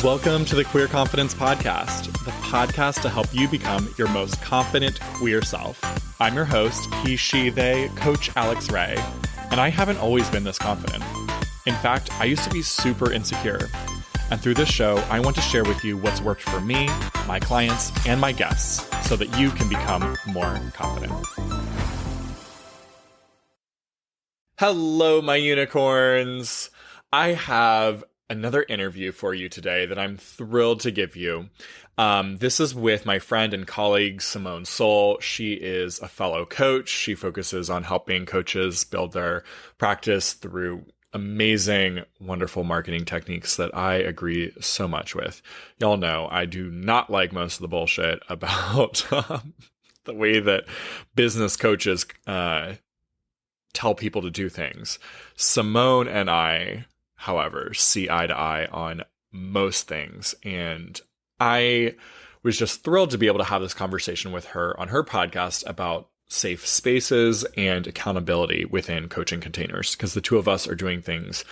Welcome to the Queer Confidence Podcast, the podcast to help you become your most confident queer self. I'm your host, he, she, they, Coach Alex Ray, and I haven't always been this confident. In fact, I used to be super insecure. And through this show, I want to share with you what's worked for me, my clients, and my guests so that you can become more confident. Hello, my unicorns. I have another interview for you today that I'm thrilled to give you. This is with my friend and colleague, Simone Seol. She is a fellow coach. She focuses on helping coaches build their practice through amazing, wonderful marketing techniques that I agree so much with. Y'all know I do not like most of the bullshit about the way that business coaches tell people to do things. Simone and I, however, see eye to eye on most things. And I was just thrilled to be able to have this conversation with her on her podcast about safe spaces and accountability within coaching containers, because the two of us are doing things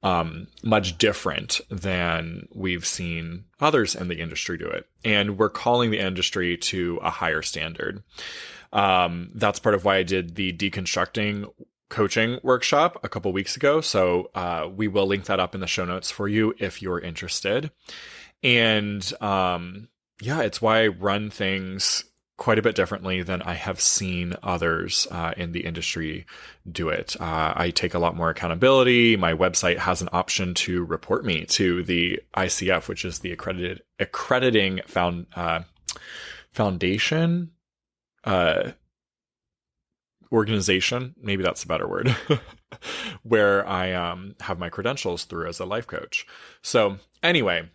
much different than we've seen others in the industry do it. And we're calling the industry to a higher standard. That's part of why I did the deconstructing coaching workshop a couple weeks ago. So we will link that up in the show notes for you if you're interested. And it's why I run things quite a bit differently than I have seen others in the industry do it. I take a lot more accountability. My website has an option to report me to the ICF, which is the accrediting foundation, organization, maybe that's a better word, where I have my credentials through as a life coach. So anyway,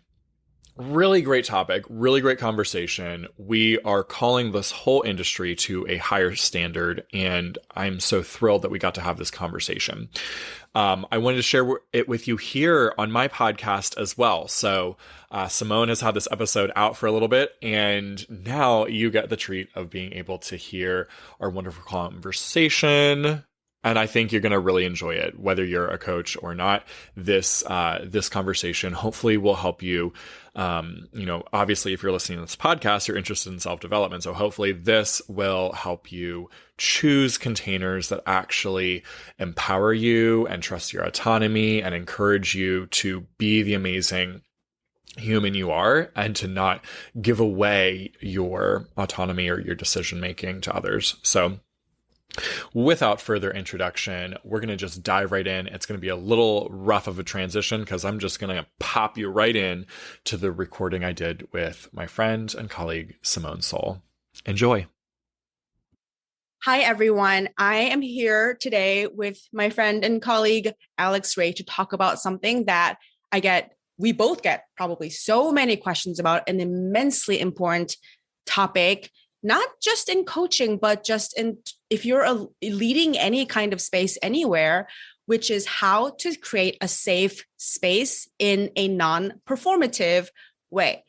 really great topic, really great conversation. We are calling this whole industry to a higher standard, and I'm so thrilled that we got to have this conversation. I wanted to share it with you here on my podcast as well. So Simone has had this episode out for a little bit, and now you get the treat of being able to hear our wonderful conversation. And I think you're going to really enjoy it, whether you're a coach or not. This conversation hopefully will help you. Obviously, if you're listening to this podcast, you're interested in self-development. So hopefully this will help you choose containers that actually empower you and trust your autonomy and encourage you to be the amazing human you are and to not give away your autonomy or your decision-making to others. So without further introduction, we're going to just dive right in. It's going to be a little rough of a transition because I'm just going to pop you right in to the recording I did with my friend and colleague, Simone Seol. Enjoy. Hi, everyone. I am here today with my friend and colleague, Alex Ray, to talk about something that we both get probably so many questions about, an immensely important topic, not just in coaching, but just if you're leading any kind of space anywhere, which is how to create a safe space in a non-performative way.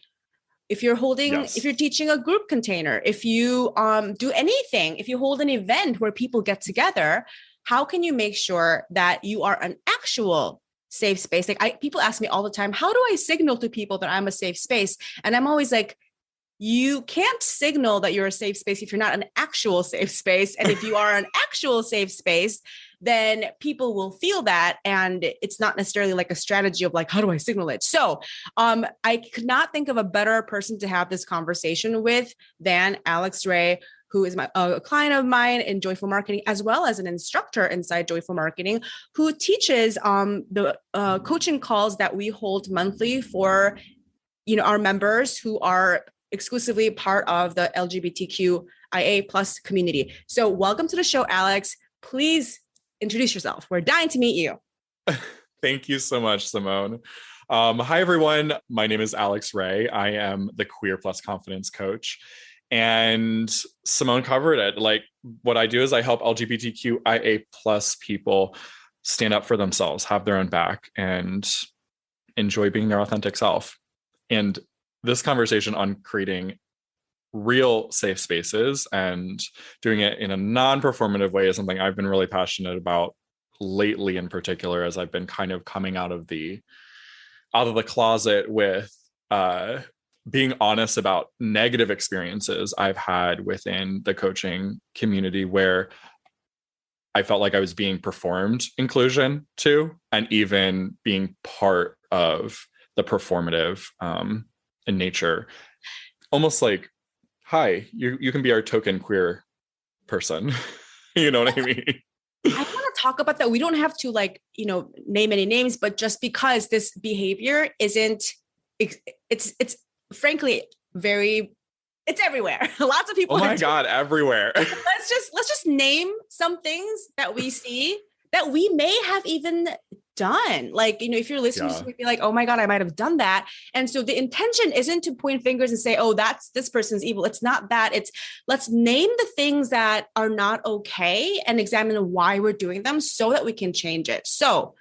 If you're if you're teaching a group container, if you do anything, if you hold an event where people get together, how can you make sure that you are an actual safe space? People ask me all the time, how do I signal to people that I'm a safe space? And I'm always like, you can't signal that you're a safe space if you're not an actual safe space. And if you are an actual safe space, then people will feel that. And it's not necessarily like a strategy of like, how do I signal it? So I could not think of a better person to have this conversation with than Alex Ray, who is a client of mine in Joyful Marketing, as well as an instructor inside Joyful Marketing, who teaches the coaching calls that we hold monthly for our members who are exclusively part of the LGBTQIA plus community. So welcome to the show, Alex. Please introduce yourself. We're dying to meet you. Thank you so much, Simone. Hi, everyone. My name is Alex Ray. I am the Queer Plus Confidence Coach. And Simone covered it. Like, what I do is I help LGBTQIA plus people stand up for themselves, have their own back, and enjoy being their authentic self. And this conversation on creating real safe spaces and doing it in a non-performative way is something I've been really passionate about lately, in particular, as I've been kind of coming out of the closet with uh, being honest about negative experiences I've had within the coaching community where I felt like I was being performed inclusion too, and even being part of the performative in nature. Almost like, hi, you can be our token queer person. You know what I mean? I want to talk about that. We don't have to name any names, but just because this behavior isn't, it's frankly very, it's everywhere. Lots of people. Oh my God, everywhere. let's just name some things that we see that we may have even done. Like, if you're listening, Yeah. just be like, oh my God, I might have done that. And so the intention isn't to point fingers and say, oh, that's this person's evil. It's not that. It's let's name the things that are not okay and examine why we're doing them so that we can change it. So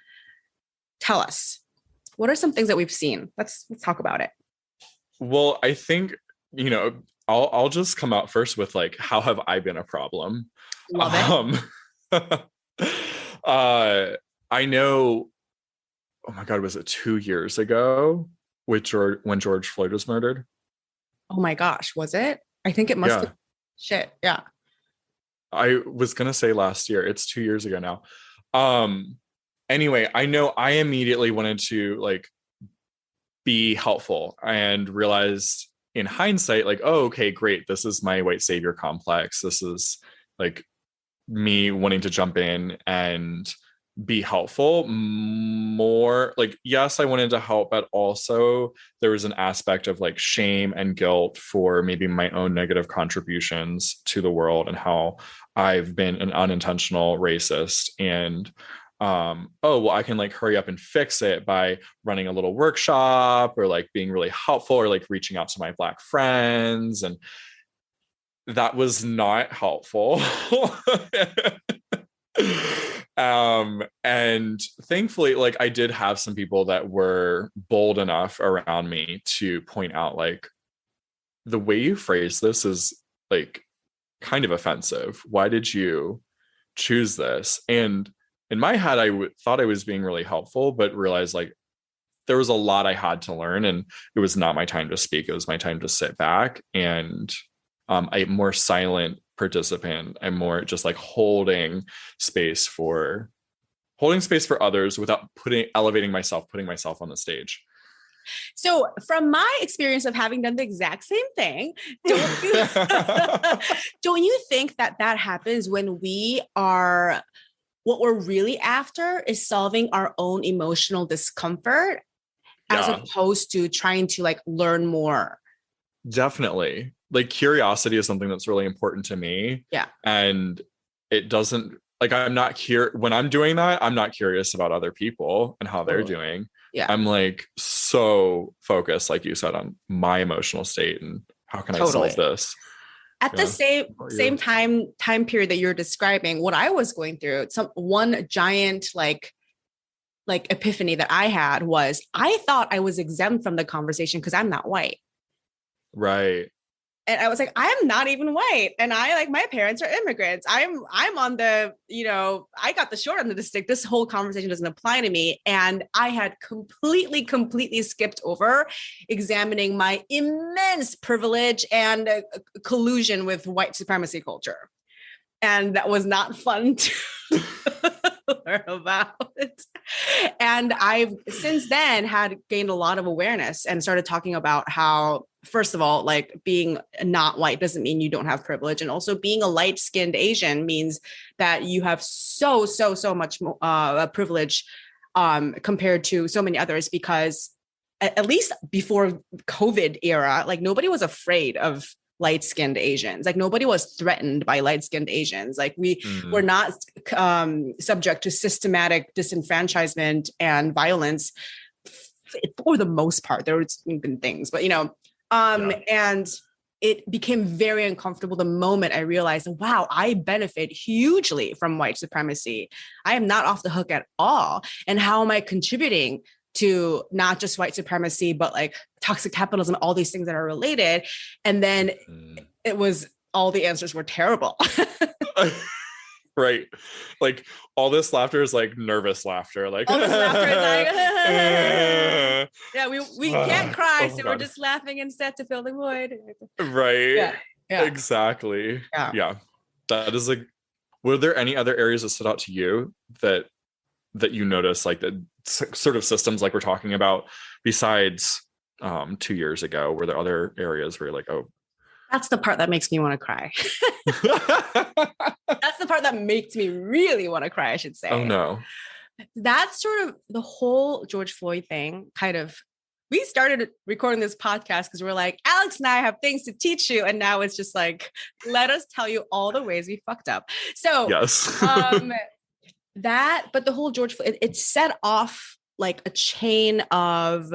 tell us, what are some things that we've seen? Let's talk about it. Well, I think, I'll just come out first with like, how have I been a problem? Love it. I know, oh my God, was it 2 years ago when George Floyd was murdered? Oh my gosh, was it? I think it must Yeah. have. Shit. Yeah. I was going to say last year. It's 2 years ago now. Anyway, I know I immediately wanted to like be helpful and realized in hindsight, like, oh, okay, great. This is my white savior complex. This is like me wanting to jump in and be helpful more. Like, yes, I wanted to help, but also there was an aspect of like shame and guilt for maybe my own negative contributions to the world and how I've been an unintentional racist. And oh, well, I can like hurry up and fix it by running a little workshop or like being really helpful or like reaching out to my Black friends. And that was not helpful. And thankfully, like I did have some people that were bold enough around me to point out like the way you phrase this is like kind of offensive. Why did you choose this? And in my head, thought I was being really helpful, but realized like there was a lot I had to learn, and it was not my time to speak. It was my time to sit back and a more silent participant and more just like holding space for others without putting myself on the stage. So, from my experience of having done the exact same thing, don't you, don't you think that happens when what we're really after is solving our own emotional discomfort as Yeah, opposed to trying to like learn more? definitely. Like curiosity is something that's really important to me. Yeah. And it doesn't like I'm not here when I'm doing that, I'm not curious about other people and how they're doing. Yeah. I'm like so focused, like you said, on my emotional state and how can I solve this? At the same time period that you're describing, what I was going through, one giant like epiphany that I had was I thought I was exempt from the conversation because I'm not white. Right. And I was like, I'm not even white. And my parents are immigrants. I'm on the, I got the short end of the stick. This whole conversation doesn't apply to me. And I had completely skipped over examining my immense privilege and collusion with white supremacy culture. And that was not fun to learn about. And I've since then had gained a lot of awareness and started talking about how, first of all, like being not white doesn't mean you don't have privilege. And also being a light-skinned Asian means that you have so much privilege compared to so many others, because at least before COVID era, like nobody was afraid of light-skinned Asians. Like nobody was threatened by light-skinned Asians. Like we were not subject to systematic disenfranchisement and violence for the most part. There was been things, but and it became very uncomfortable the moment I realized, wow, I benefit hugely from white supremacy. I am not off the hook at all. And how am I contributing to not just white supremacy, but like toxic capitalism, all these things that are related? And then it was all the answers were terrible. Right. Like all this laughter is like nervous laughter. Like All this laughter is like, oh yeah, we can't cry, my so we're God. just laughing instead to fill the void. Right. Yeah, yeah, Exactly. yeah. Yeah. That is like, were there any other areas that stood out to you that you noticed, like the sort of systems like we're talking about besides 2 years ago? Were there other areas where you're like, oh, That's the part that makes me want to cry. That's the part that makes me really want to cry, I should oh say. no. That's sort of the whole George Floyd thing. Kind of, we started recording this podcast because we're like, Alex and I have things to teach you. And now it's just like, let us tell you all the ways we fucked up. So, Yes. but the whole George Floyd, it set off like a chain of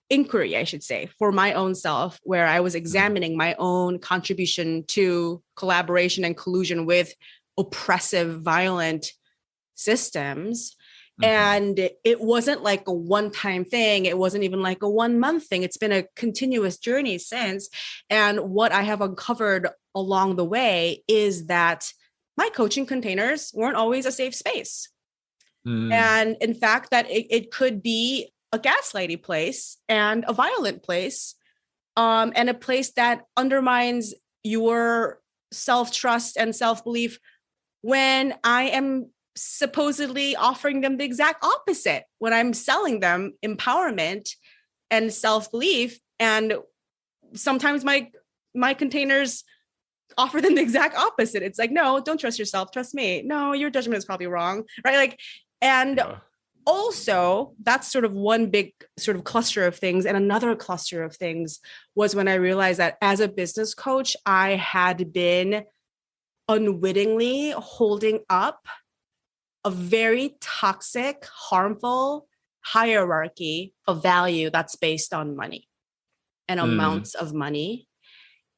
inquiry, I should say, for my own self, where I was examining my own contribution to collaboration and collusion with oppressive, violent systems. And it wasn't like a one-time thing. It wasn't even like a 1 month thing. It's been a continuous journey since. And what I have uncovered along the way is that my coaching containers weren't always a safe space. And in fact, that it could be a gaslighty place and a violent place, and a place that undermines your self-trust and self-belief when I am supposedly offering them the exact opposite, when I'm selling them empowerment and self-belief. And sometimes my containers offer them the exact opposite. It's like, no, don't trust yourself, trust me. No, your judgment is probably wrong, right? Like, and also that's sort of one big sort of cluster of things. And another cluster of things was when I realized that as a business coach, I had been unwittingly holding up a very toxic, harmful hierarchy of value that's based on money and amounts of money.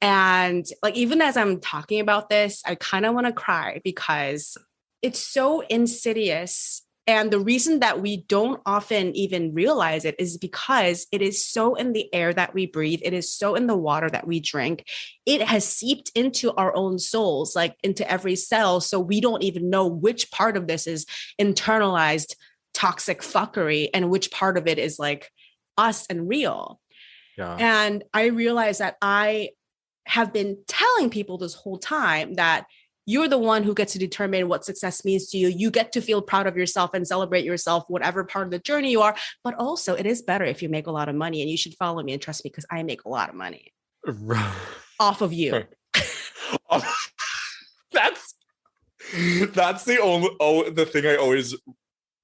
And like, even as I'm talking about this, I kind of want to cry because it's so insidious. And the reason that we don't often even realize it is because it is so in the air that we breathe. It is so in the water that we drink. It has seeped into our own souls, like into every cell. So we don't even know which part of this is internalized toxic fuckery and which part of it is like us and real. Yeah. And I realized that I have been telling people this whole time that you're the one who gets to determine what success means to you. You get to feel proud of yourself and celebrate yourself, whatever part of the journey you are. But also, it is better if you make a lot of money, and you should follow me and trust me because I make a lot of money off of you. That's the thing I always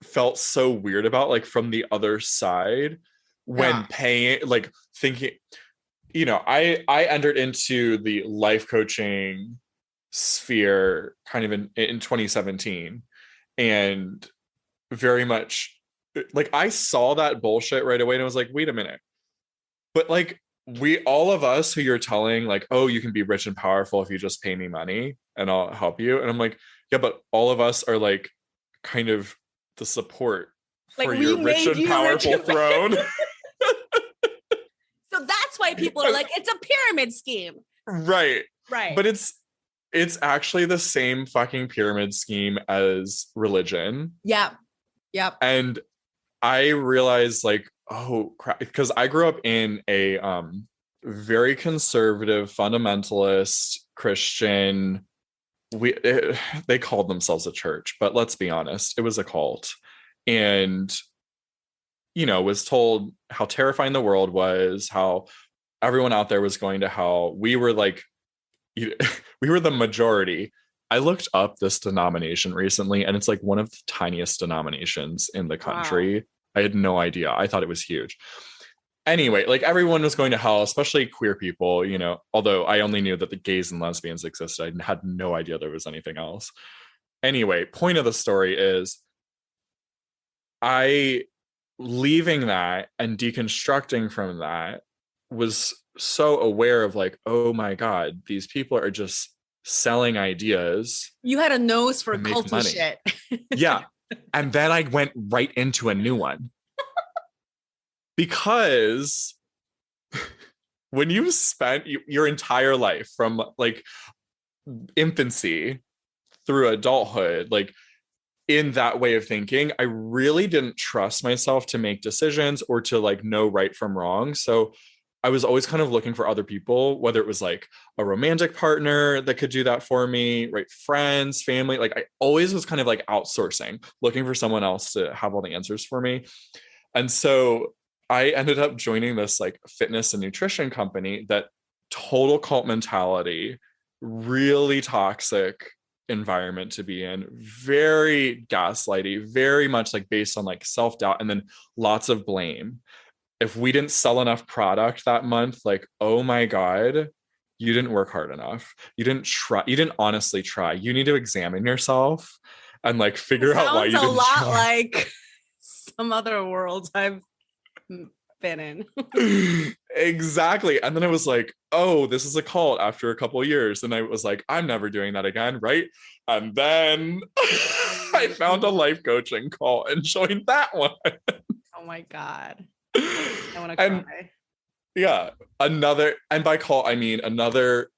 felt so weird about, like from the other side when paying, like thinking, I entered into the life coaching sphere kind of in 2017, and very much like I saw that bullshit right away and I was like, wait a minute, but like all of us who you're telling like, oh, you can be rich and powerful if you just pay me money and I'll help you, and I'm like, yeah, but all of us are like kind of the support like for your rich and powerful throne. So that's why people are like, it's a pyramid scheme. Right. But it's actually the same fucking pyramid scheme as religion. Yep. And I realized like, oh crap, because I grew up in a very conservative, fundamentalist Christian. They called themselves a church, but let's be honest, it was a cult. And was told how terrifying the world was, how everyone out there was going to hell. We were like, we were the majority. I looked up this denomination recently, and it's like one of the tiniest denominations in the country. Wow. I had no idea. I thought it was huge. Anyway, like everyone was going to hell, especially queer people, although I only knew that the gays and lesbians existed. I had no idea there was anything else. Anyway, point of the story is leaving that and deconstructing from that was so aware of like, oh my God, these people are just selling ideas. You had a nose for culty shit. Yeah. And then I went right into a new one. Because when you spent your entire life from like infancy through adulthood, like in that way of thinking, I really didn't trust myself to make decisions or to like know right from wrong. So I was always kind of looking for other people, whether it was like a romantic partner that could do that for me, right? Friends, family. Like I always was kind of like outsourcing, looking for someone else to have all the answers for me. And so I ended up joining this like fitness and nutrition company that total cult mentality, really toxic environment to be in, very gaslighty, very much like based on like self-doubt and then lots of blame. If we didn't sell enough product that month, like, oh my God, you didn't work hard enough. You didn't try, you didn't honestly try. You need to examine yourself and like It figure out why sounds you a didn't lot try. like some other worlds I've been in. Exactly. And then I was like, oh, this is a cult after a couple of years. And I was like, I'm never doing that again. Right. And then I found a life coaching cult and joined that one. Oh my God. I want to And cry. yeah, another, and by cult, I mean another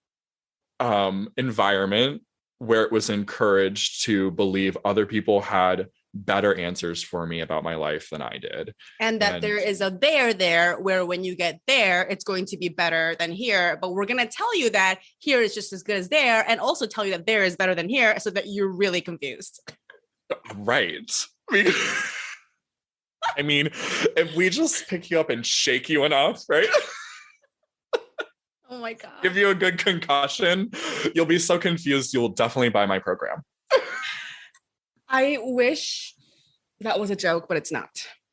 environment where it was encouraged to believe other people had better answers for me about my life than I did. And that And there is a there where when you get there, it's going to be better than here. But we're going to tell you that here is just as good as there, and also tell you that there is better than here so that you're really confused. right. I mean, if we just pick you up and shake you enough, right? Oh my God. Give you a good concussion, you'll be so confused, you'll definitely buy my program. I wish that was a joke, but it's not.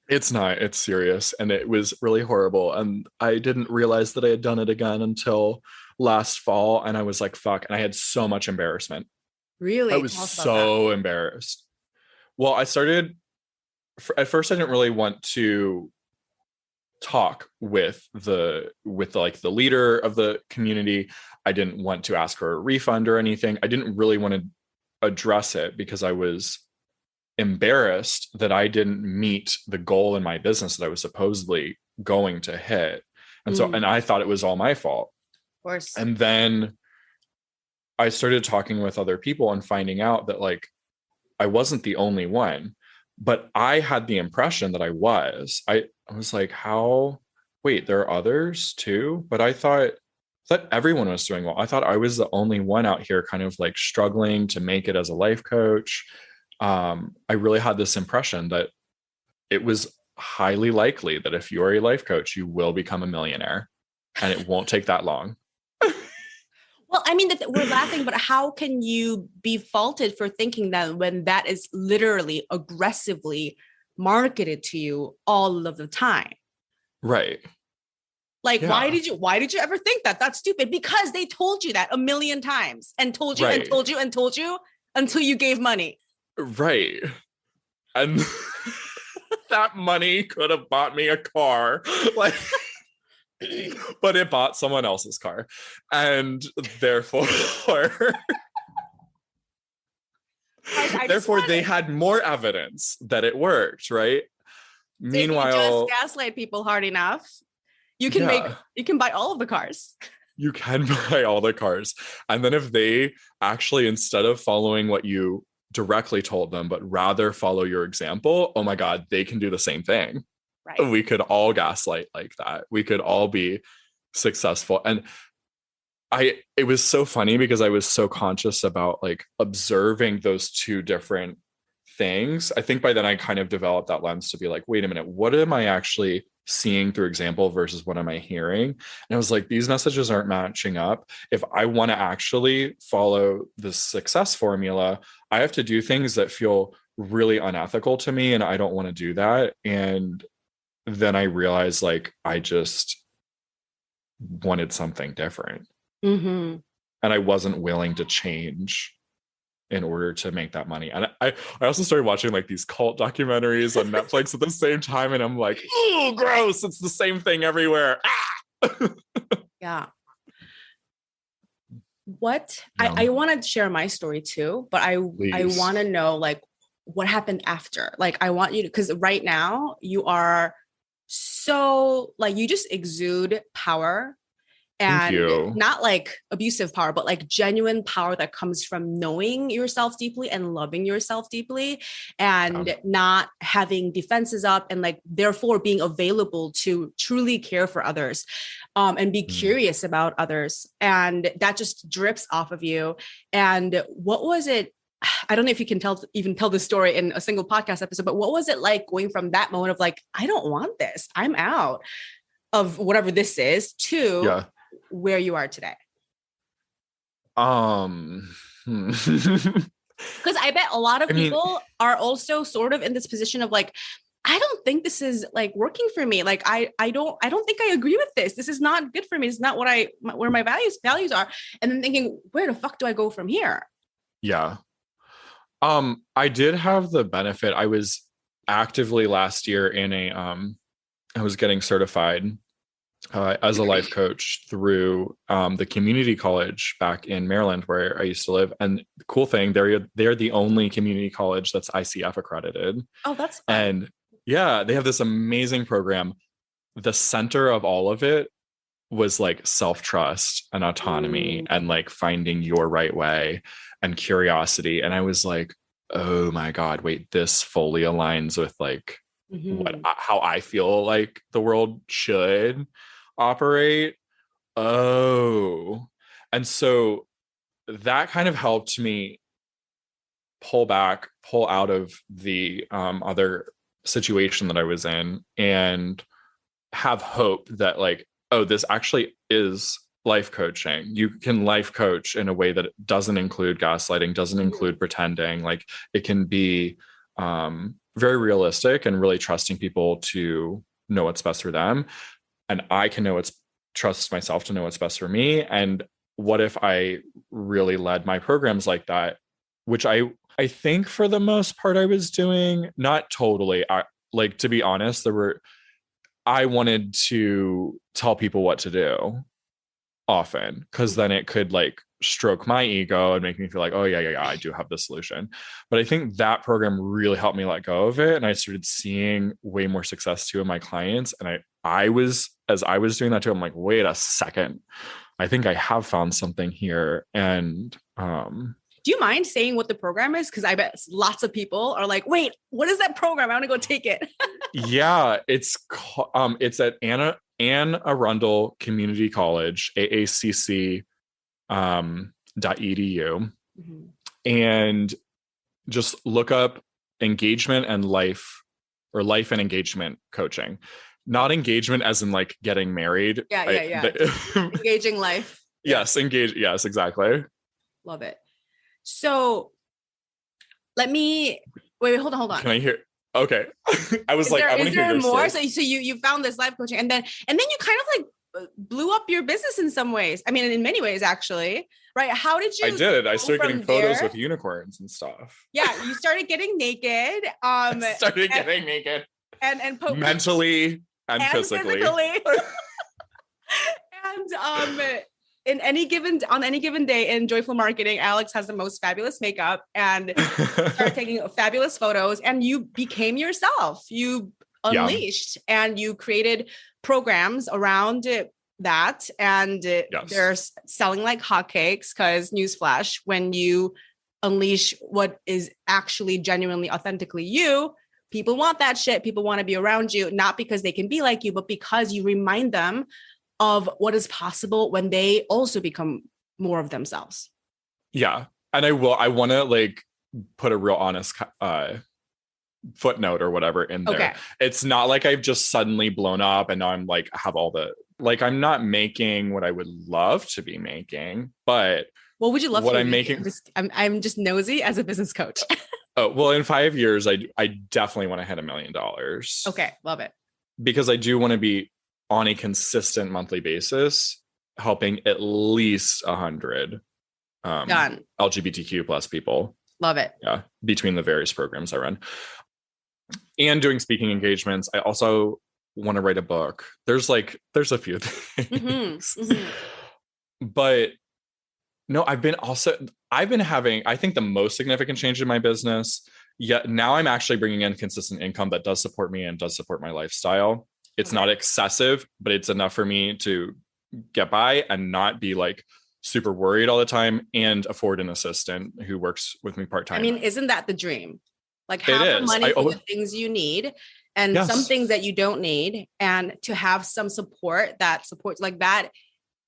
It's not, it's serious. And it was really horrible. And I didn't realize that I had done it again until last fall. And I was like, fuck. And I had so much embarrassment. I Really? was Tell us about that. so embarrassed. Well, I started, at first, I didn't really want to talk with like the leader of the community. I didn't want to ask for a refund or anything. I didn't really want to address it because I was embarrassed that I didn't meet the goal in my business that I was supposedly going to hit. And so, and I thought it was all my fault. Of course. And then I started talking with other people and finding out that like I wasn't the only one, but I had the impression that I was. I was like, how? Wait, there are others too? But I thought that everyone was doing well. I thought I was the only one out here kind of like struggling to make it as a life coach. I really had this impression that it was highly likely that if you're a life coach, you will become a millionaire and it won't take that long. Well, I mean, we're laughing, but how can you be faulted for thinking that when that is literally aggressively marketed to you all of the time? Right. Like, Yeah. why did you ever think that? That's stupid. Because they told you that a million times and told you and Right. told you and told you until you gave money. Right. And that money could have bought me a car. Like, but it bought someone else's car. And therefore, therefore they had more evidence that it worked, right? So if you just Meanwhile, gaslight people hard enough, you can buy all of the cars. You can buy all the cars. And then if they actually, instead of following what you directly told them, but rather follow your example, oh my God, they can do the same thing. Right. We could all gaslight like that. We could all be successful. And it was so funny because I was so conscious about like observing those two different things. I think by then I kind of developed that lens to be like, wait a minute, what am I actually seeing through example versus what am I hearing? And I was like, these messages aren't matching up. If I want to actually follow the success formula, I have to do things that feel really unethical to me, and I don't want to do that. And then I realized like I just wanted something different. Mm-hmm. And I wasn't willing to change in order to make that money. And I also started watching like these cult documentaries on Netflix at the same time. And I'm like, oh, gross. It's the same thing everywhere. Yeah. What Yeah. I want to share my story too, but I want to know like what happened after. Like I want you to, because right now you are so like you just exude power Thank and you. not like abusive power, but like genuine power that comes from knowing yourself deeply and loving yourself deeply Yeah. and not having defenses up and like therefore being available to truly care for others and be Mm. curious about others. And that just drips off of you. And what was it? I don't know if you can even tell this story in a single podcast episode, but what was it like going from that moment of like, I don't want this, I'm out of whatever this is, to Yeah. where you are today? Hmm. Because I bet a lot of I mean, people are also sort of in this position of like, I don't think this is like working for me. Like I don't think I agree with this. This is not good for me. It's not where my values are. And then thinking, where the fuck do I go from here? yeah. I did have the benefit. I was actively last year in I was getting certified as a life coach through the community college back in Maryland, where I used to live. And the cool thing, they're the only community college that's ICF accredited. Oh, that's fun. And yeah, they have this amazing program. The center of all of it was like self-trust and autonomy and like finding your right way and curiosity. And I was like, oh my God, wait, this fully aligns with like how I feel like the world should operate. Oh. And so that kind of helped me pull out of the other situation that I was in and have hope that like, oh, this actually is life coaching. You can life coach in a way that doesn't include gaslighting, doesn't include pretending. Like it can be very realistic and really trusting people to know what's best for them. And I can trust myself to know what's best for me. And what if I really led my programs like that, which I think for the most part I was doing, not totally. Like to be honest, I wanted to tell people what to do often because then it could like stroke my ego and make me feel like, oh yeah, I do have the solution. But I think that program really helped me let go of it, and I started seeing way more success too in my clients. And I was as I was doing that too, I'm like, wait a second, I think I have found something here. And Do you mind saying what the program is? Because I bet lots of people are like, wait, what is that program? I want to go take it. yeah, it's at Anne Arundel Community College, AACC .edu, and just look up engagement and life, or life and engagement coaching. Not engagement as in like getting married. Yeah. Engaging life. Yes, engage. Yes, exactly. Love it. So let me wait, hold on. Can I hear? Okay. I was I want to hear your more. story. So you found this life coaching, and then you kind of like blew up your business in some ways. I mean, in many ways, actually, right? How did you? I did. I started getting photos with unicorns and stuff. Yeah, you started getting naked. Getting naked and mentally and physically. And on any given day in Joyful Marketing, Alex has the most fabulous makeup and started taking fabulous photos, and you became yourself. You unleashed and you created programs around that, and they're selling like hotcakes because newsflash, when you unleash what is actually genuinely authentically you, people want that shit. People want to be around you, not because they can be like you, but because you remind them of what is possible when they also become more of themselves. Yeah. And I want to like put a real honest footnote or whatever in there. Okay. It's not like I've just suddenly blown up and now I'm like, have all the, like, I'm not making what I would love to be making, but what would you love what to I'm making? I'm just nosy as a business coach. Oh, well, in 5 years, I definitely want to hit $1 million. Okay. Love it. Because I do want to be on a consistent monthly basis, helping at least 100 LGBTQ plus people. Love it. Yeah. Between the various programs I run and doing speaking engagements. I also want to write a book. There's a few things, but no, I've been having, I think, the most significant change in my business. Yet now I'm actually bringing in consistent income that does support me and does support my lifestyle. It's not excessive, but it's enough for me to get by and not be like super worried all the time and afford an assistant who works with me part I time. mean, isn't that the dream? Like It have the is. money for the things you need and some Yes. things that you don't need, and to have some support that supports, like that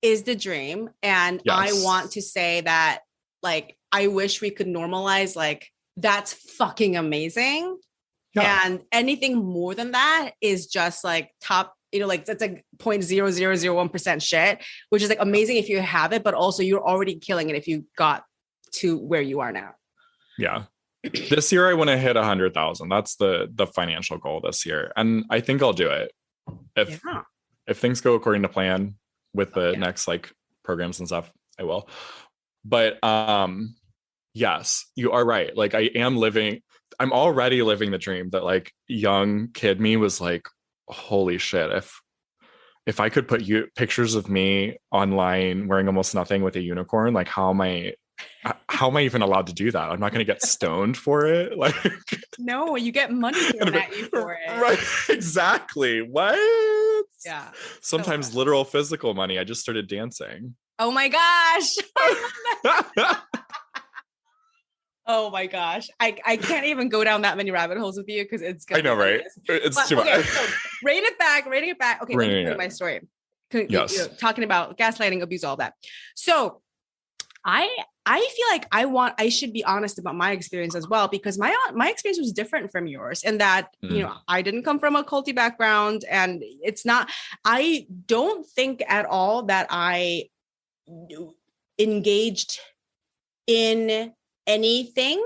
is the dream. And I want Yes. to say that, like, I wish we could normalize, like, that's fucking amazing. Yeah. And anything more than that is just like top, like that's like 0.0001% shit, which is like amazing if you have it, but also you're already killing it if you got to where you are now. Yeah. This year I want to hit 100,000. That's the financial goal this year. And I think I'll do it. Yeah. If things go according to plan with the Yeah. next like programs and stuff, I will. But yes, you are right. Like I'm already living the dream that like young kid me was like, holy shit, if I could put pictures of me online wearing almost nothing with a unicorn, like how am I even allowed to do that? I'm not going to get stoned for it. Like, no, you get money thrown at you for it. Right? Exactly. What? Yeah. Sometimes literal physical money. I just started dancing. Oh my gosh. Oh my gosh. I can't even go down that many rabbit holes with you because it's gonna I know, right? It's too okay, much. So rating it back. Okay, let me tell you my story. Yes. Talking about gaslighting, abuse, all that. So I feel like I should be honest about my experience as well, because my experience was different from yours, in that I didn't come from a culty background, and I don't think at all that I engaged in anything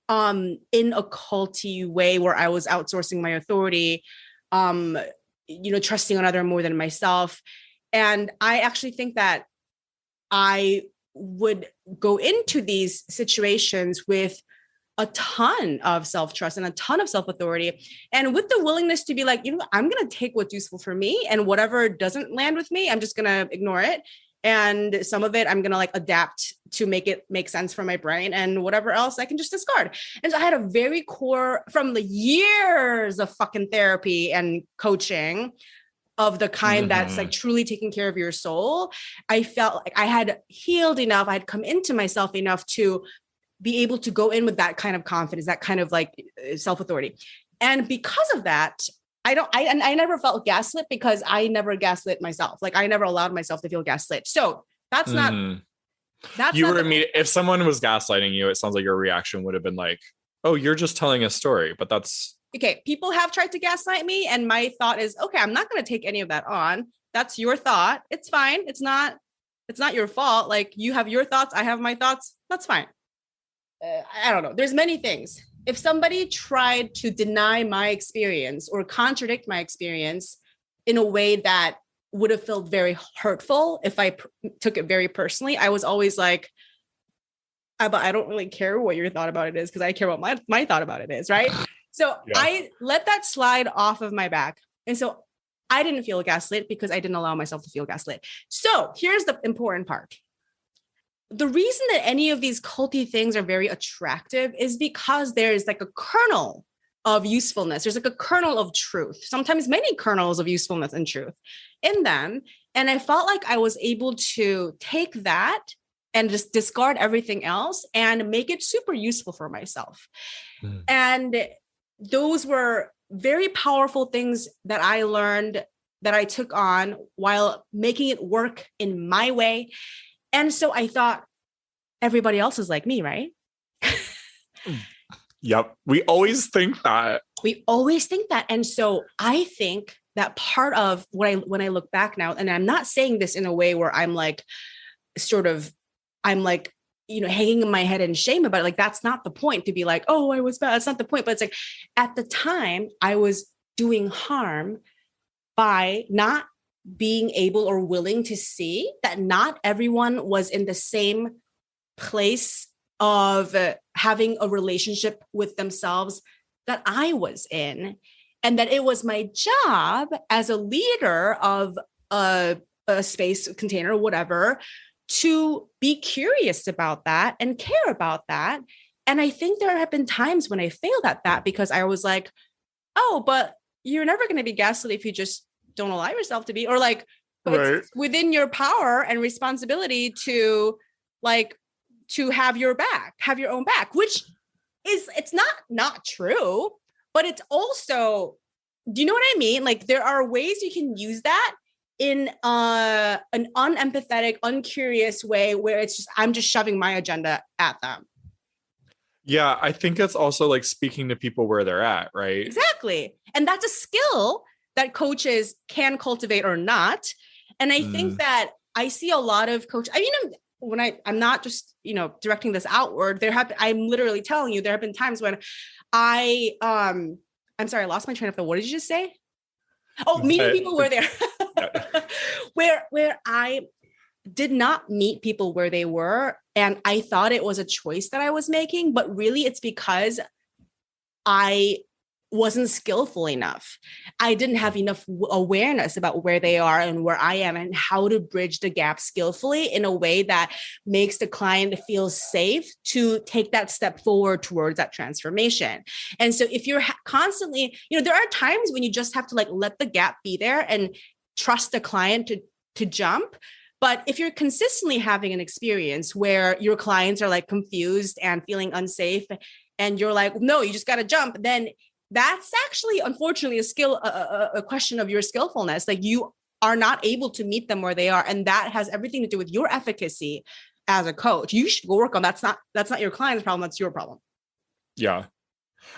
in a culty way where I was outsourcing my authority, trusting another more than myself. And I actually think that I would go into these situations with a ton of self-trust and a ton of self-authority, and with the willingness to be like, I'm going to take what's useful for me, and whatever doesn't land with me, I'm just going to ignore it. And some of it I'm going to like adapt to make it make sense for my brain, and whatever else I can just discard. And so I had a very core, from the years of fucking therapy and coaching of the kind that's like truly taking care of your soul. I felt like I had healed enough. I had come into myself enough to be able to go in with that kind of confidence, that kind of like self-authority. And because of that, I never felt gaslit, because I never gaslit myself. Like I never allowed myself to feel gaslit. So that's not, if someone was gaslighting you, it sounds like your reaction would have been like, oh, you're just telling a story, but that's okay. People have tried to gaslight me, and my thought is, okay, I'm not going to take any of that on. That's your thought. It's fine. It's not your fault. Like you have your thoughts. I have my thoughts. That's fine. I don't know. There's many things. If somebody tried to deny my experience or contradict my experience in a way that would have felt very hurtful, if I took it very personally, I was always like, but I don't really care what your thought about it is, because I care what my thought about it is, right? So yeah. I let that slide off of my back. And so I didn't feel gaslit because I didn't allow myself to feel gaslit. So here's the important part. The reason that any of these culty things are very attractive is because there's like a kernel of usefulness. There's like a kernel of truth, sometimes many kernels of usefulness and truth in them. And I felt like I was able to take that and just discard everything else and make it super useful for myself. And those were very powerful things that I learned, that I took on while making it work in my way. And so I thought, everybody else is like me, right? Yep. We always think that. And so I think that part of when I look back now, and I'm not saying this in a way where I'm like, hanging in my head in shame about it. Like, that's not the point, to be like, oh, I was bad. That's not the point. But it's like, at the time I was doing harm by not being able or willing to see that not everyone was in the same place of having a relationship with themselves that I was in, and that it was my job as a leader of a space container, whatever, to be curious about that and care about that. And I think there have been times when I failed at that, because I was like, oh, but you're never going to be gaslit if you just don't allow yourself to be, or like, it's Right. within your power and responsibility to like to have your back, have your own back, which is it's not true, but it's also, do you know what I mean? Like there are ways you can use that in an unempathetic, uncurious way where it's just I'm just shoving my agenda at them. Yeah, I think it's also like speaking to people where they're at, right? Exactly. And that's a skill that coaches can cultivate or not. And I think Mm. that I see a lot of coach. I mean, when I'm not just, directing this outward, I'm literally telling you, there have been times when I'm sorry, I lost my train of thought. What did you just say? Oh, meeting But people where they're yeah. where I did not meet people where they were. And I thought it was a choice that I was making, but really it's because I wasn't skillful enough. I didn't have enough awareness about where they are and where I am and how to bridge the gap skillfully in a way that makes the client feel safe to take that step forward towards that transformation. And so if you're constantly, there are times when you just have to like let the gap be there and trust the client to jump. But if you're consistently having an experience where your clients are like confused and feeling unsafe and you're like, no, you just got to jump, then that's actually, unfortunately, a question of your skillfulness. Like you are not able to meet them where they are. And that has everything to do with your efficacy as a coach. You should go work on that's not your client's problem. That's your problem. Yeah.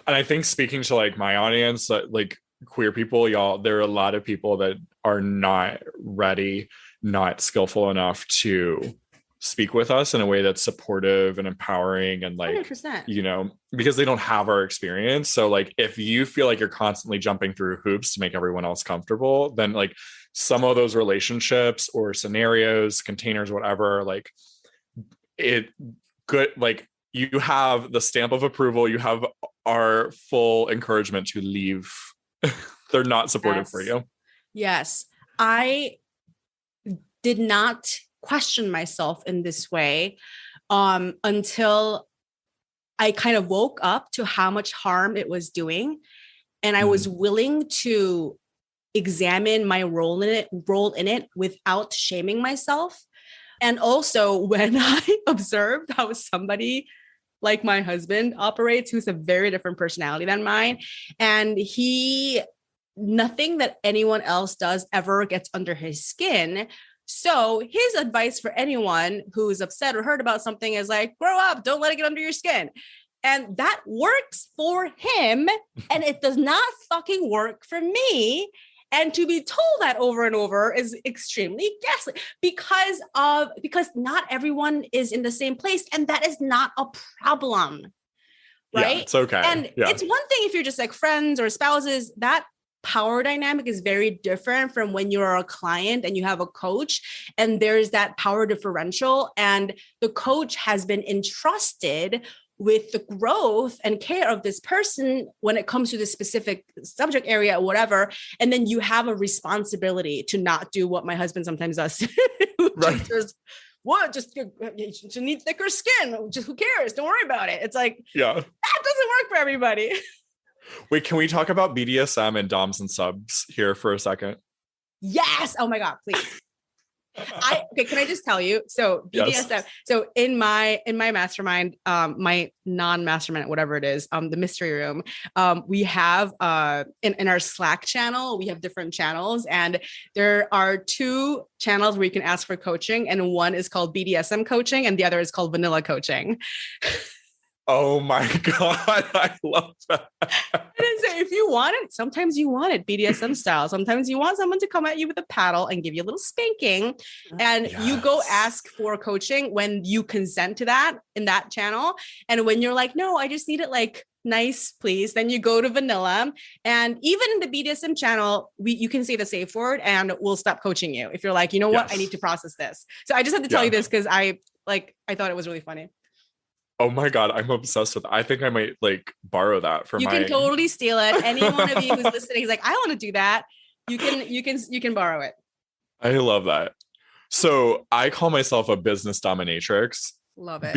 And I think speaking to like my audience, like queer people, y'all, there are a lot of people that are not ready, not skillful enough to speak with us in a way that's supportive and empowering and like 100%. Because they don't have our experience. So like if you feel like you're constantly jumping through hoops to make everyone else comfortable, then like some of those relationships or scenarios, containers, whatever, like it good, like you have the stamp of approval, you have our full encouragement to leave. They're not supportive for Yes. you. Yes. I did not question myself in this way until I kind of woke up to how much harm it was doing. And I was willing to examine my role in it without shaming myself. And also when I observed how somebody like my husband operates, who's a very different personality than mine, and nothing that anyone else does ever gets under his skin. So his advice for anyone who's upset or hurt about something is like, grow up, don't let it get under your skin. And that works for him. And it does not fucking work for me. And to be told that over and over is extremely gaslighting because not everyone is in the same place. And that is not a problem. Right. Yeah, it's okay. And yeah. It's one thing if you're just like friends or spouses, that power dynamic is very different from when you're a client and you have a coach and there's that power differential and the coach has been entrusted with the growth and care of this person when it comes to this specific subject area or whatever. And then you have a responsibility to not do what my husband sometimes does. Right. Just you need thicker skin. Just who cares? Don't worry about it. It's like, yeah, that doesn't work for everybody. Wait, can we talk about BDSM and DOMs and subs here for a second? Yes. Oh my God, please. Can I just tell you? So BDSM. Yes. So in my mastermind, my non-mastermind, whatever it is, the mystery room, we have in our Slack channel, we have different channels, and there are two channels where you can ask for coaching, and one is called BDSM coaching, and the other is called vanilla coaching. Oh my God, I love that. If you want it, sometimes you want it BDSM style. Sometimes you want someone to come at you with a paddle and give you a little spanking. And yes. You go ask for coaching when you consent to that in that channel. And when you're like, no, I just need it like nice, please. Then you go to vanilla. And even in the BDSM channel, you can say the safe word and we'll stop coaching you. If you're like, you know what, yes. I need to process this. So I just had to tell you this because I thought it was really funny. Oh my God, I'm obsessed with it. I think I might like borrow that for you can totally steal it. Any one of you who's listening is like, I want to do that. You can borrow it. I love that. So I call myself a business dominatrix. Love it.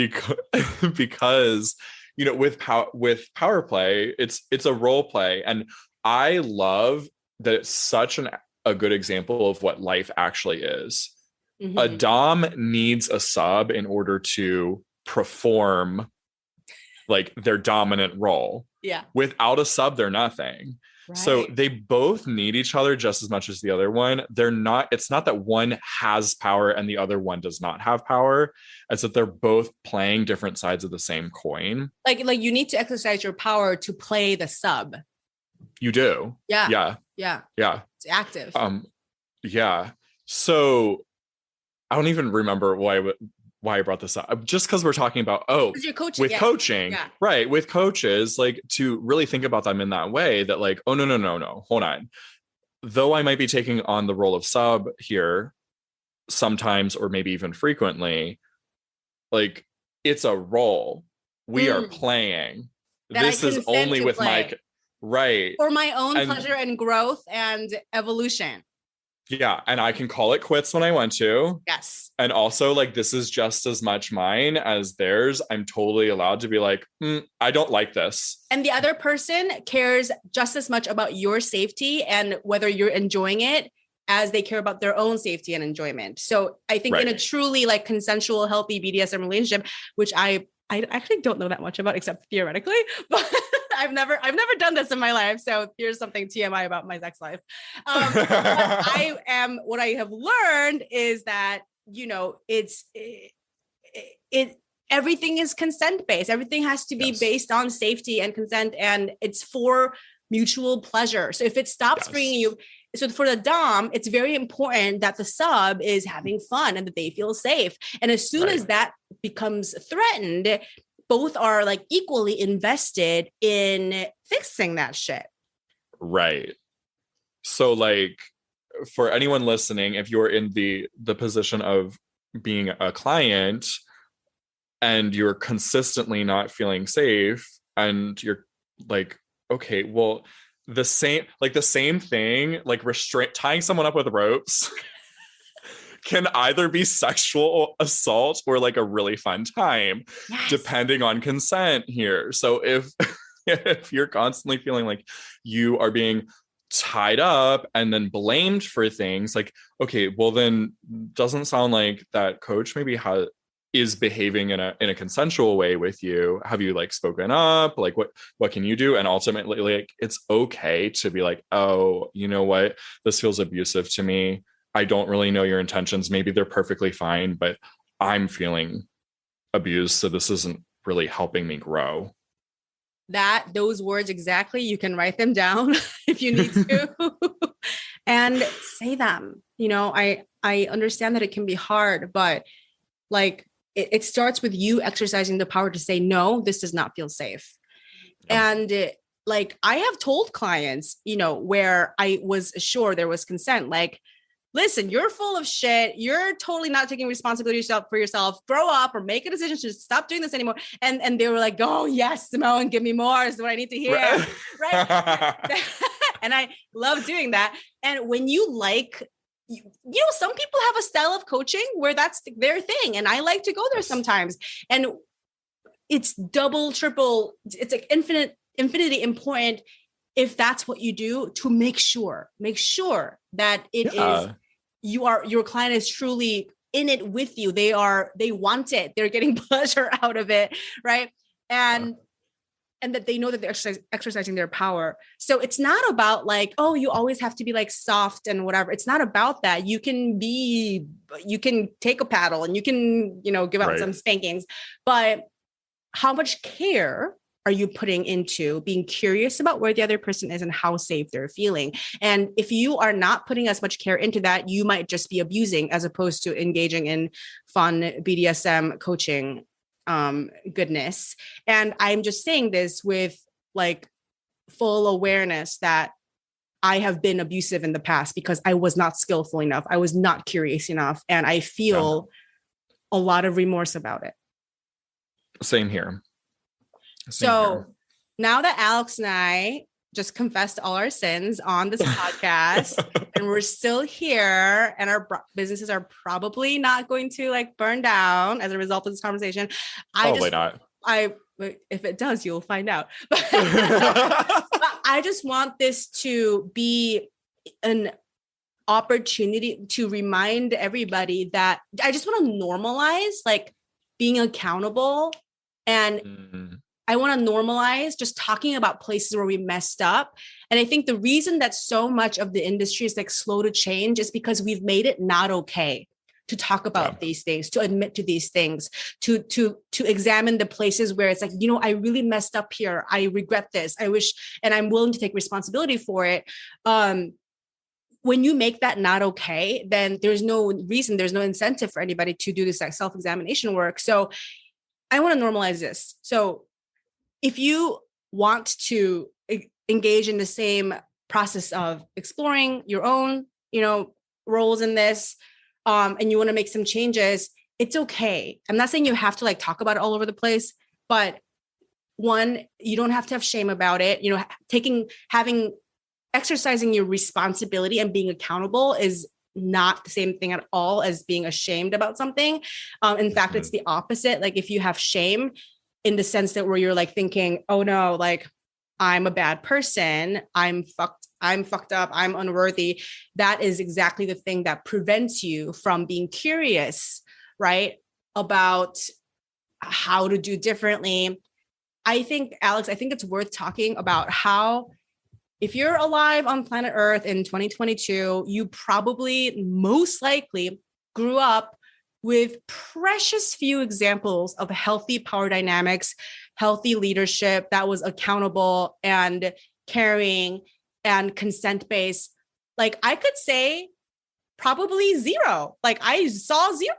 Because with power play, it's a role play. And I love that it's such an a good example of what life actually is. A Mm-hmm. dom needs a sub in order to perform like their dominant role. Yeah. Without a sub, they're nothing. So Right. they both need each other just as much as the other one. It's not that one has power and the other one does not have power. It's that they're both playing different sides of the same coin. Like you need to exercise your power to play the sub. You do. Yeah. Yeah. Yeah. Yeah. It's active. Yeah. So I don't even remember why I brought this up. Just because we're talking about, Because you're coaching. with Yeah. coaching, Yeah. right? With coaches, like to really think about them in that way that like, oh, no, hold on. Though I might be taking on the role of sub here sometimes, or maybe even frequently, like it's a role we are playing. That I This is consent only to with play right. for my own And pleasure and growth and evolution. yeah, and I can call it quits when I want to. Yes. And also, like, this is just as much mine as theirs. I'm totally allowed to be like, I don't like this. And the other person cares just as much about your safety and whether you're enjoying it as they care about their own safety and enjoyment. So I think in a truly like consensual, healthy BDSM relationship, which I actually don't know that much about except theoretically, but I've never done this in my life. So here's something TMI about my sex life. What I have learned is that, you know, everything is consent based. Everything has to be based on safety and consent, and it's for mutual pleasure. So if it stops bringing you, so for the dom, it's very important that the sub is having fun and that they feel safe. And as soon as that becomes threatened, both are like equally invested in fixing that shit. Right. So like for anyone listening, if you're in the position of being a client and you're consistently not feeling safe and you're like, okay, well, the same thing, like tying someone up with ropes can either be sexual assault or like a really fun time, depending on consent here. So if you're constantly feeling like you are being tied up and then blamed for things, like, okay, well then doesn't sound like that coach maybe is behaving in a consensual way with you. Have you like spoken up? Like what can you do? And ultimately, like, it's okay to be like, oh, you know what, this feels abusive to me. I don't really know your intentions. Maybe they're perfectly fine, but I'm feeling abused, so this isn't really helping me grow. Those words exactly, you can write them down if you need to and say them. You know, I understand that it can be hard, but like it starts with you exercising the power to say, no, this does not feel safe. And like I have told clients, you know, where I was sure there was consent, like, listen, you're full of shit. You're totally not taking responsibility for yourself. Grow up or make a decision to stop doing this anymore. And they were like, oh yes, Simone, give me more is what I need to hear. Right. And I love doing that. And when you like, you know, some people have a style of coaching where that's their thing. And I like to go there sometimes. And it's double, triple, it's like infinity important if that's what you do, to make sure that it is, your client is truly in it with you. They want it. They're getting pleasure out of it. Right. And that they know that they're exercising their power. So it's not about like, oh, you always have to be like soft and whatever. It's not about that. You can take a paddle and you can, you know, give out some spankings, but how much care are you putting into being curious about where the other person is and how safe they're feeling? And if you are not putting as much care into that, you might just be abusing as opposed to engaging in fun BDSM coaching goodness. And I'm just saying this with like full awareness that I have been abusive in the past because I was not skillful enough. I was not curious enough. And I feel a lot of remorse about it. Same here. Now that Alex and I just confessed all our sins on this podcast and we're still here and our businesses are probably not going to like burn down as a result of this conversation. If it does, you'll find out. But I just want this to be opportunity to remind everybody that I just want to normalize like being accountable. And I want to normalize just talking about places where we messed up. And I think the reason that so much of the industry is like slow to change is because we've made it not okay to talk about these things, to admit to these things, to examine the places where it's like, you know, I really messed up here. I regret this. I wish, and I'm willing to take responsibility for it. When you make that not okay, then there's no reason, there's no incentive for anybody to do this like self-examination work. So I want to normalize this. So if you want to engage in the same process of exploring your own, you know, roles in this, and you want to make some changes, it's okay. I'm not saying you have to like talk about it all over the place, but one, you don't have to have shame about it. You know, exercising your responsibility and being accountable is not the same thing at all as being ashamed about something. In fact, it's the opposite. Like if you have shame in the sense that where you're like thinking, oh no, like I'm a bad person, I'm fucked up, I'm unworthy. That is exactly the thing that prevents you from being curious, right? About how to do differently. I think, Alex, it's worth talking about how if you're alive on planet Earth in 2022, you probably most likely grew up with precious few examples of healthy power dynamics, healthy leadership that was accountable and caring and consent-based. Like I could say probably zero. Like I saw zero,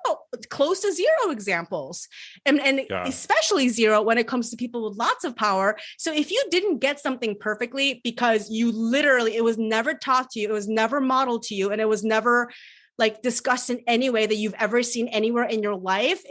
close to zero examples. And especially zero when it comes to people with lots of power. So if you didn't get something perfectly because it was never taught to you, it was never modeled to you, and it was never like discussed in any way that you've ever seen anywhere in your life,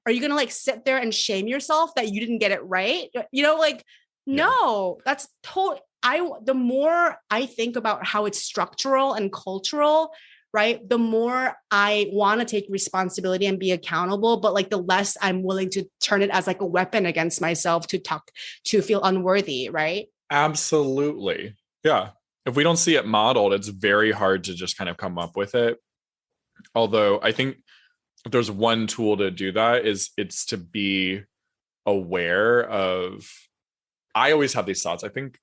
are you going to like sit there and shame yourself that you didn't get it right? You know, like, no, that's totally, the more I think about how it's structural and cultural, right, the more I want to take responsibility and be accountable, but like the less I'm willing to turn it as like a weapon against myself to feel unworthy, right? Absolutely. Yeah. If we don't see it modeled, it's very hard to just kind of come up with it. Although I think if there's one tool to do that, it's to be aware of, I always have these thoughts. I think,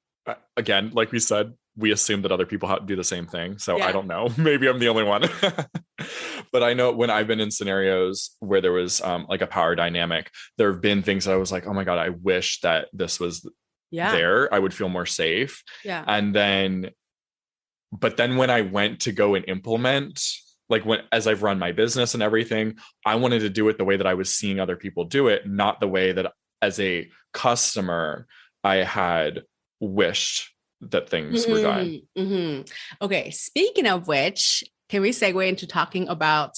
again, like we said, we assume that other people do the same thing. So I don't know. Maybe I'm the only one. But I know when I've been in scenarios where there was like a power dynamic, there have been things that I was like, oh my God, I wish that this was there. I would feel more safe. Yeah. But then when I went to go and implement, like as I've run my business and everything, I wanted to do it the way that I was seeing other people do it, not the way that as a customer I had wished that things were done. Okay. Speaking of which, can we segue into talking about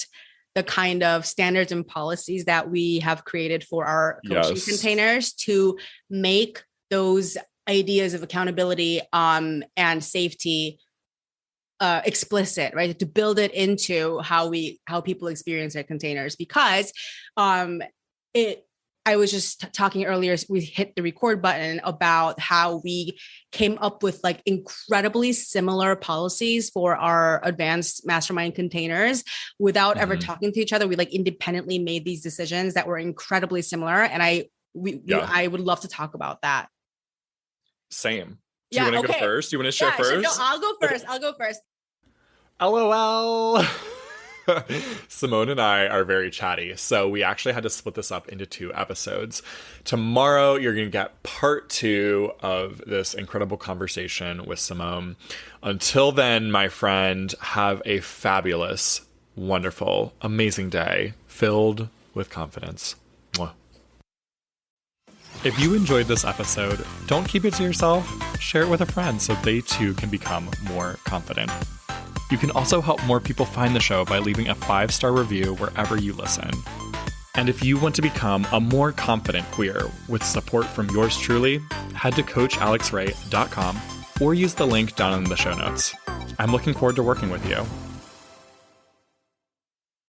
the kind of standards and policies that we have created for our coaching containers to make those ideas of accountability and safety explicit, right? To build it into how people experience their containers, because I was just talking earlier, we hit the record button about how we came up with like incredibly similar policies for our advanced mastermind containers without ever talking to each other. We like independently made these decisions that were incredibly similar. And I would love to talk about that. Same. Do you want to go first? Do you want to share first? No, I'll go first. Okay. I'll go first. LOL. Simone and I are very chatty, so we actually had to split this up into 2 episodes. Tomorrow, you're going to get part 2 of this incredible conversation with Simone. Until then, my friend, have a fabulous, wonderful, amazing day filled with confidence. Mwah. If you enjoyed this episode, don't keep it to yourself. Share it with a friend so they too can become more confident. You can also help more people find the show by leaving a 5-star review wherever you listen. And if you want to become a more confident queer with support from yours truly, head to coachalexray.com or use the link down in the show notes. I'm looking forward to working with you.